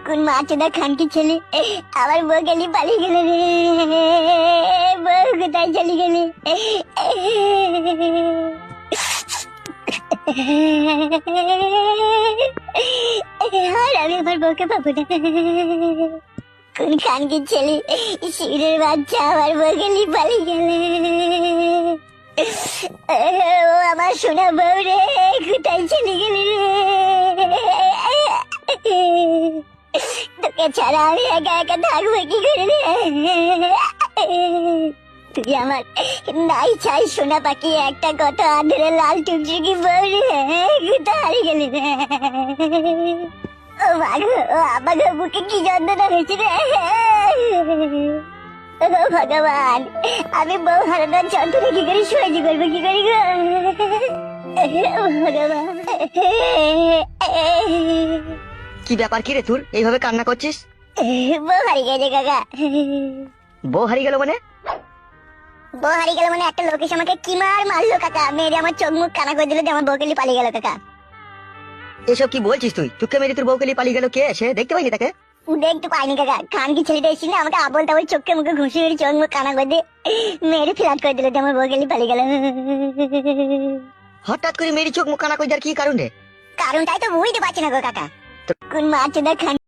কোন মাছটা খানকি ছেলে আমার বউ গেলি পালিয়ে গেল রে। বউ কোথায় চলে গেলে? আর আমি আমার বউকে পাবো না। কোন খানকি ছেলে শিবিরের বাচ্চা আমার বউ গেলি পালিয়ে গেলে। ও আমার সোনা বউ রে, কোথায় চলে গেলি রে? তোকে ছাড়া আমি একা একা থাকবো কি করে রে? তুই আমার নাই চাই সোনা পাখি একটা কত আদরে লাল টুকটুকি বউ রে, কোথায় হারিয়ে গেলি রে? ও মাগো, ও আমাকে বুকে কি যন্ত্রণা হয়েছে রে। ও ভগবান, আমি বউ হারানোর যন্ত্রণা কি করে সহ্য করবো কি করে গো? ভগবান। কি ব্যাপার, কি রে তোর এইভাবে কান্না করছিস? বউ হারিয়ে গেছে কাকা। বউ হারিয়ে গেল মানে? বউ হারিয়ে গেল মানে একটা লোক এসে আমাকে কি মারলো কাকা, মেরে আমার চোখ মুখ কানা করে দিল যে আমার বউকে নিয়ে পালিয়ে গেল কাকা। এসব কি বলছিস তুই? তোকে মেরে তোর বউকে নিয়ে পালিয়ে গেল কে? সে দেখতে পাইনি তাকে? দেখতে পাইনি কাকা, খানকি ছেলেটা এসে না আমাকে আবল তাবল চোখে মুখে ঘুষি মেরে চোখ মুখ কানা করে দিয়ে মেরে ফ্ল্যাট করে দিল যে আমার বউকে নিয়ে পালিয়ে গেল। হঠাৎ করে মেরি চোখ মুখ কানা করে দেওয়ার কি কারণ রে? কারণটাই তো বুঝতে পারছি না গো কাকা। কোন মাছ খান